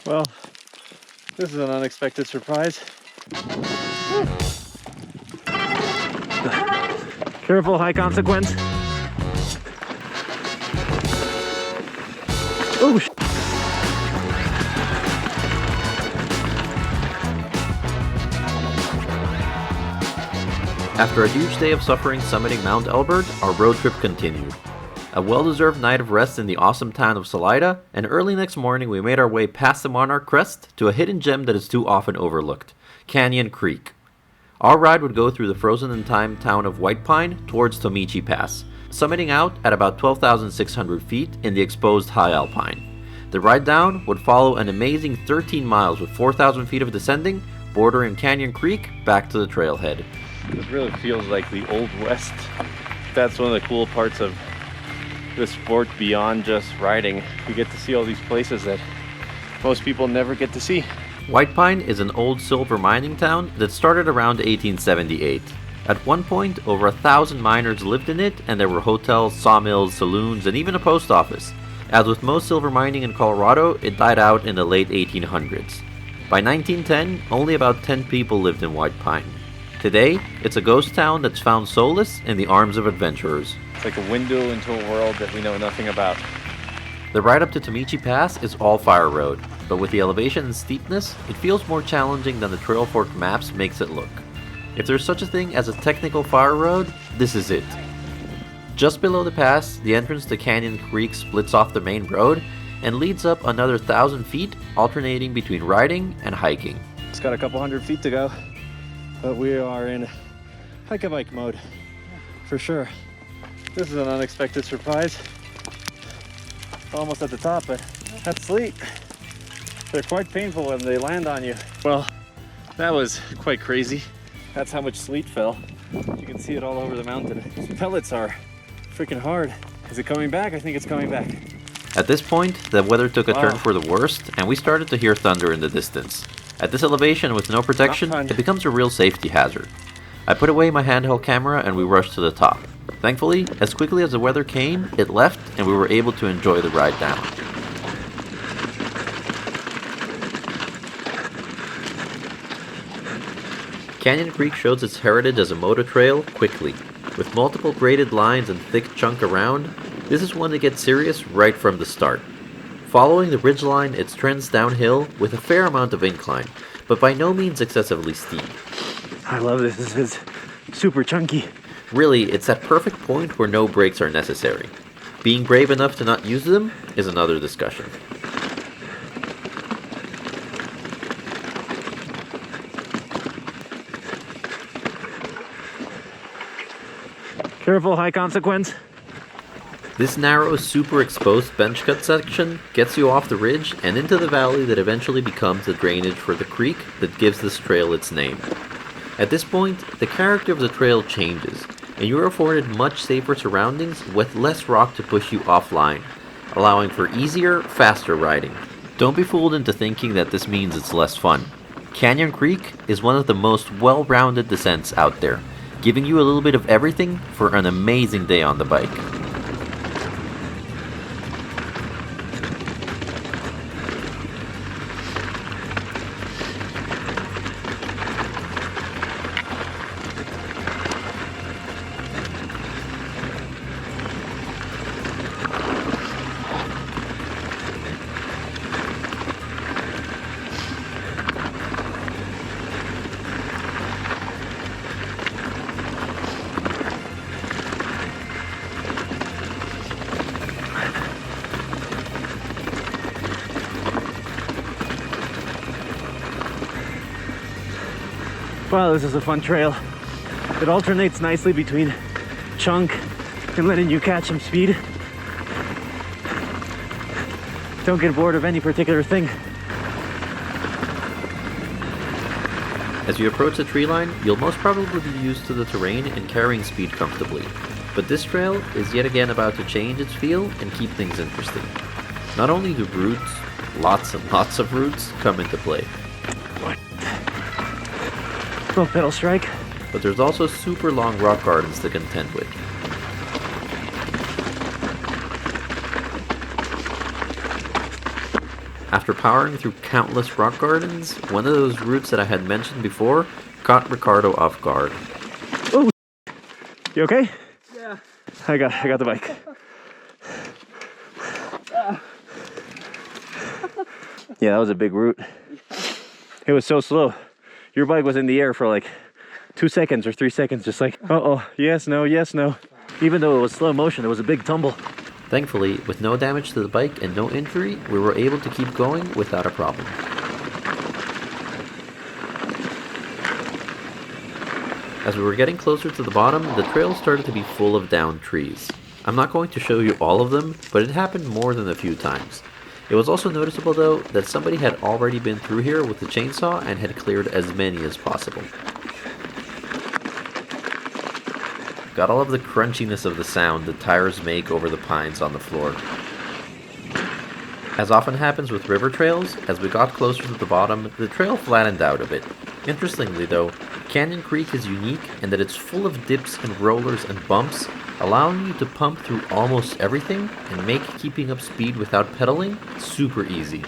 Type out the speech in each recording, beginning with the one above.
Well, this is an unexpected surprise. Careful, high consequence. Oh, After a huge day of suffering summiting Mount Elbert, our road trip continued. A well-deserved night of rest in the awesome town of Salida, and early next morning we made our way past the Monarch Crest to a hidden gem that is too often overlooked, Canyon Creek. Our ride would go through the frozen-in-time town of White Pine towards Tomichi Pass, summiting out at about 12,600 feet in the exposed high Alpine. The ride down would follow an amazing 13 miles with 4,000 feet of descending, bordering Canyon Creek back to the trailhead. it really feels like the Old West. That's one of the cool parts of this sport beyond just riding. You get to see all these places that most people never get to see. White Pine is an old silver mining town that started around 1878. At one point, over 1,000 miners lived in it, and there were hotels, sawmills, saloons, and even a post office. As with most silver mining in Colorado, it died out in the late 1800s. By 1910, only about 10 people lived in White Pine. Today, it's a ghost town that's found solace in the arms of adventurers. It's like a window into a world that we know nothing about. The ride up to Tomichi Pass is all fire road, but with the elevation and steepness, it feels more challenging than the Trail Fork maps makes it look. If there's such a thing as a technical fire road, this is it. Just below the pass, the entrance to Canyon Creek splits off the main road and leads up another 1,000 feet, alternating between riding and hiking. It's got a couple hundred feet to go, but we are in hike-a-bike mode, for sure. This is an unexpected surprise. Almost at the top, but that's sleet. They're quite painful when they land on you. Well, that was quite crazy. That's how much sleet fell. You can see it all over the mountain. These pellets are freaking hard. Is it coming back? I think it's coming back. At this point, the weather took a turn for the worst, and we started to hear thunder in the distance. At this elevation with no protection, it becomes a real safety hazard. I put away my handheld camera and we rushed to the top. Thankfully, as quickly as the weather came, it left and we were able to enjoy the ride down. Canyon Creek shows its heritage as a motor trail quickly. With multiple braided lines and thick chunk around, this is one that gets serious right from the start. Following the ridgeline, it trends downhill with a fair amount of incline, but by no means excessively steep. I love this. This is super chunky. Really, it's that perfect point where no brakes are necessary. Being brave enough to not use them is another discussion. Careful, high consequence. This narrow, super exposed bench cut section gets you off the ridge and into the valley that eventually becomes the drainage for the creek that gives this trail its name. At this point, the character of the trail changes, and you are afforded much safer surroundings with less rock to push you offline, allowing for easier, faster riding. Don't be fooled into thinking that this means it's less fun. Canyon Creek is one of the most well-rounded descents out there, giving you a little bit of everything for an amazing day on the bike. Wow, this is a fun trail. It alternates nicely between chunk and letting you catch some speed. Don't get bored of any particular thing. As you approach the tree line, you'll most probably be used to the terrain and carrying speed comfortably. But this trail is yet again about to change its feel and keep things interesting. Not only do roots, lots and lots of roots, come into play, Little pedal strike. but there's also super long rock gardens to contend with. After powering through countless rock gardens, one of those routes that I had mentioned before caught Ricardo off guard. Oh, you okay? Yeah. I got the bike. Yeah, that was a big route. It was so slow. Your bike was in the air for like 2 seconds or 3 seconds, just like, uh-oh, yes, no, yes, no. Even though it was slow motion, it was a big tumble. Thankfully, with no damage to the bike and no injury, we were able to keep going without a problem. As we were getting closer to the bottom, the trail started to be full of downed trees. I'm not going to show you all of them, but it happened more than a few times. It was also noticeable though that somebody had already been through here with the chainsaw and had cleared as many as possible. Got all of the crunchiness of the sound that tires make over the pines on the floor. As often happens with river trails, as we got closer to the bottom, the trail flattened out a bit. Interestingly though, Canyon Creek is unique in that it's full of dips and rollers and bumps, allowing you to pump through almost everything and make keeping up speed without pedaling super easy.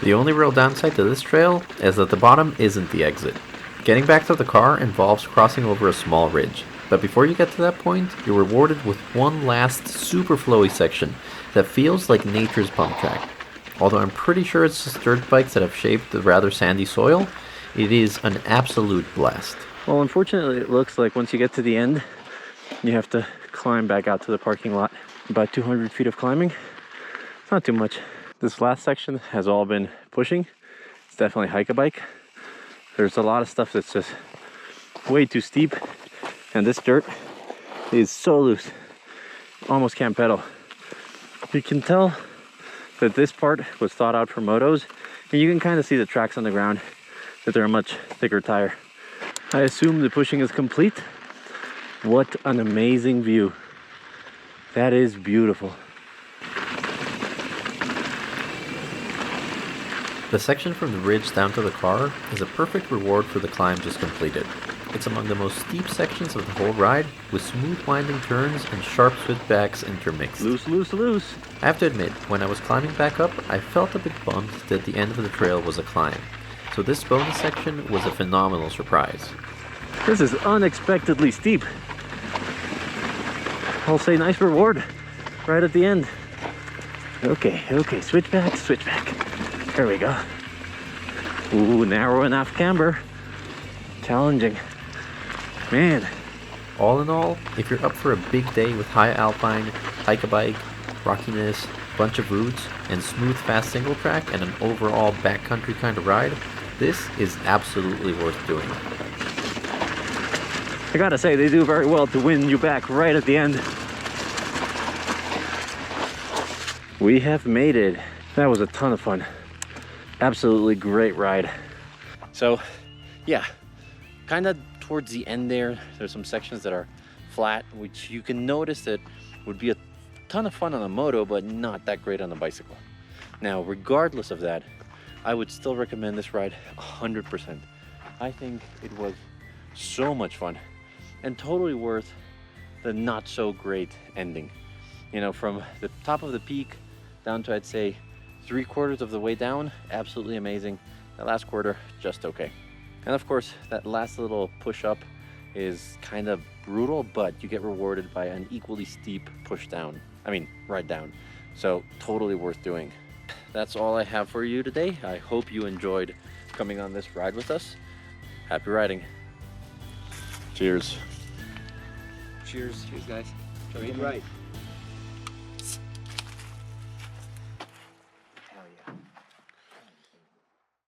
The only real downside to this trail is that the bottom isn't the exit. Getting back to the car involves crossing over a small ridge, but before you get to that point, you're rewarded with one last super flowy section that feels like nature's bump track. Although I'm pretty sure it's just dirt bikes that have shaped the rather sandy soil, it is an absolute blast. Well, unfortunately it looks like once you get to the end, you have to climb back out to the parking lot. About 200 feet of climbing. It's not too much. This last section has all been pushing. It's definitely hike-a-bike. There's a lot of stuff that's just way too steep, and this dirt is so loose, almost can't pedal. You can tell that this part was thought out for motos, and you can kind of see the tracks on the ground, that they're a much thicker tire. I assume the pushing is complete. What an amazing view. That is beautiful. The section from the ridge down to the car is a perfect reward for the climb just completed. It's among the most steep sections of the whole ride, with smooth winding turns and sharp switchbacks intermixed. Loose, loose, loose. I have to admit, when I was climbing back up, I felt a bit bummed that the end of the trail was a climb. So this bonus section was a phenomenal surprise. This is unexpectedly steep. I'll say nice reward right at the end. Okay, switchback, switchback. There we go. Ooh, narrow enough camber. Challenging. Man. All in all, if you're up for a big day with high Alpine, hike-a-bike, rockiness, bunch of routes, and smooth fast single track and an overall backcountry kind of ride, this is absolutely worth doing. I gotta say, they do very well to win you back right at the end. We have made it. That was a ton of fun. Absolutely great ride. So yeah, kind of towards the end there's some sections that are flat, which you can notice that would be a ton of fun on a moto, but not that great on a bicycle. Now, regardless of that, I would still recommend this ride 100%. I think it was so much fun and totally worth the not so great ending. You know, from the top of the peak down to, I'd say, 3/4 of the way down, absolutely amazing. The last quarter, just okay. And of course, that last little push up is kind of brutal, but you get rewarded by an equally steep push down. I mean, ride down. So totally worth doing. That's all I have for you today. I hope you enjoyed coming on this ride with us. Happy riding. Cheers. Cheers, guys. Great ride.